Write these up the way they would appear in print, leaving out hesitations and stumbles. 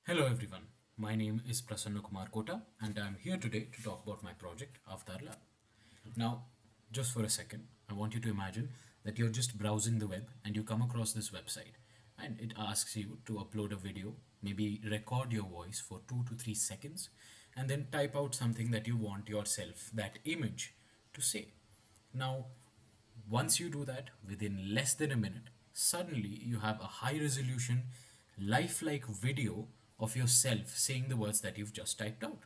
Hello everyone, my name is Prasanna Kumar Kota and I am here today to talk about my project Avtar Lab. Now, just for a second, I want you to imagine that you're just browsing the web and you come across this website and it asks you to upload a video, maybe record your voice for 2 to 3 seconds, and then type out something that you want yourself, that image, to say. Now, once you do that, within less than a minute, suddenly you have a high resolution, lifelike video of yourself saying the words that you've just typed out.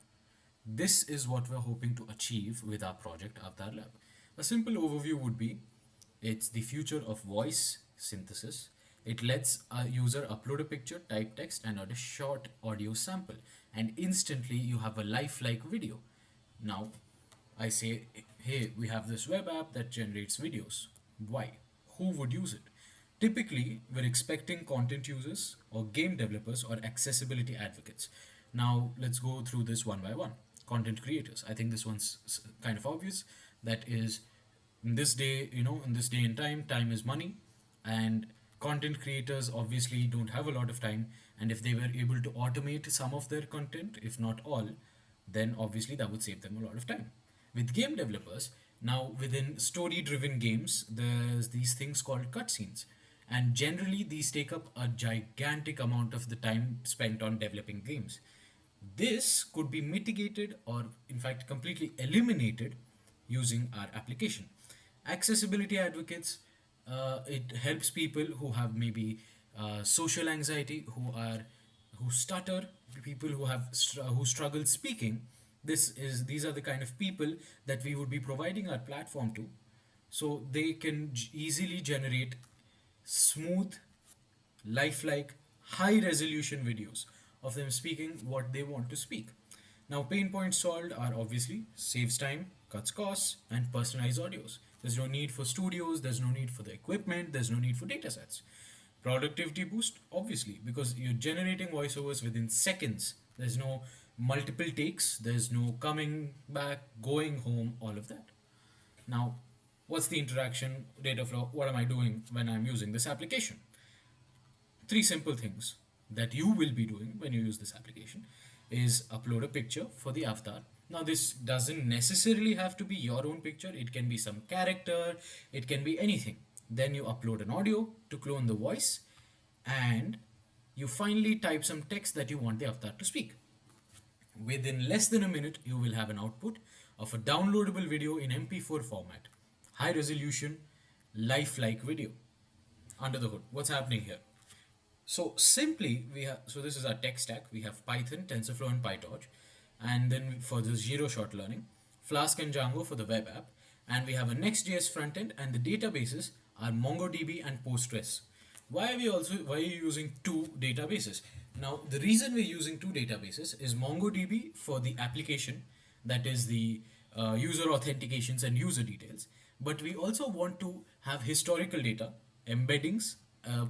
This is what we're hoping to achieve with our project Avtar Lab. A simple overview would be it's the future of voice synthesis. It lets a user upload a picture, type text, and add a short audio sample, and instantly you have a lifelike video. Now, I say, hey, we have this web app that generates videos. Why? Who would use it? Typically, we're expecting content users or game developers or accessibility advocates. Now, let's go through this one by one. Content creators. I think this one's kind of obvious. That is, in this day, in this day and time is money. And content creators obviously don't have a lot of time. And if they were able to automate some of their content, if not all, then obviously that would save them a lot of time. With game developers, now within story driven games, there's these things called cutscenes. And generally, these take up a gigantic amount of the time spent on developing games. This could be mitigated or, in fact, completely eliminated using our application. Accessibility advocates, it helps people who have maybe social anxiety, who stutter, people who struggle speaking. These are the kind of people that we would be providing our platform to, so they can easily generate smooth, lifelike, high resolution videos of them speaking what they want to speak. Now, pain points solved are obviously saves time, cuts costs, and personalized audios. There's no need for studios, there's no need for the equipment, there's no need for data sets. Productivity boost, obviously, because you're generating voiceovers within seconds. There's no multiple takes, there's no coming back, going home, all of that. Now, what's the interaction data flow? What am I doing when I'm using this application? Three simple things that you will be doing when you use this application is upload a picture for the avatar. Now, this doesn't necessarily have to be your own picture, it can be some character, it can be anything. Then you upload an audio to clone the voice, and you finally type some text that you want the avatar to speak. Within less than a minute, you will have an output of a downloadable video in MP4 format. High resolution, lifelike video. Under the hood, what's happening here? So simply, so this is our tech stack. We have Python, TensorFlow, and PyTorch. And then for the zero-shot learning, Flask and Django for the web app. And we have a Next.js front end, and the databases are MongoDB and Postgres. Why are you using two databases? Now, the reason we're using two databases is MongoDB for the application, that is the user authentications and user details. But we also want to have historical data, embeddings,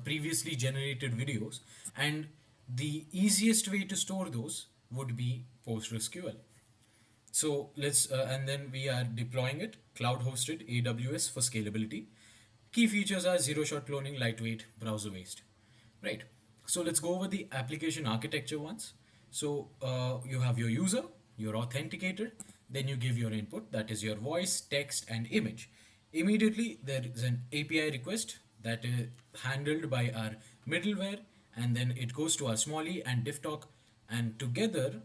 previously generated videos, and the easiest way to store those would be PostgreSQL. So and then we are deploying it cloud hosted AWS for scalability. Key features are zero shot cloning, lightweight, browser based. Right. So let's go over the application architecture once. So you have your user, you're authenticated, then you give your input, that is your voice, text, and image. Immediately there is an API request that is handled by our middleware, and then it goes to our Smalley and DiffTalk, and together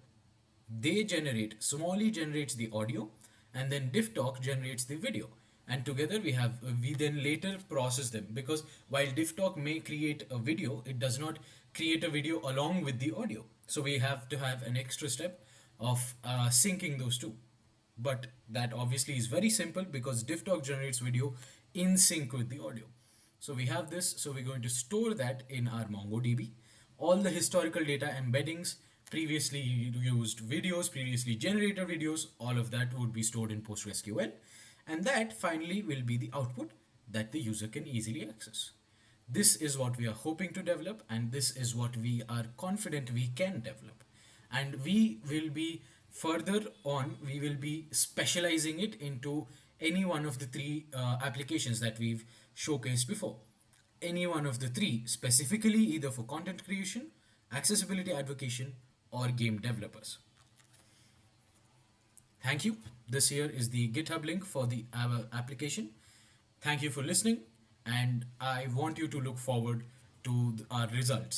Smalley generates the audio, and then DiffTalk generates the video. And together we then later process them, because while DiffTalk may create a video, it does not create a video along with the audio. So we have to have an extra step of syncing those two. But that obviously is very simple because DiffTalk generates video in sync with the audio. So we have this, so we're going to store that in our MongoDB. All the historical data embeddings, previously used videos, previously generated videos, all of that would be stored in PostgreSQL. And that finally will be the output that the user can easily access. This is what we are hoping to develop, and this is what we are confident we can develop. And we will be further on, we will be specializing it into any one of the three applications that we've showcased before. Any one of the three, specifically either for content creation, accessibility advocacy, or game developers. Thank you. This here is the GitHub link for the our application. Thank you for listening, and I want you to look forward to our results.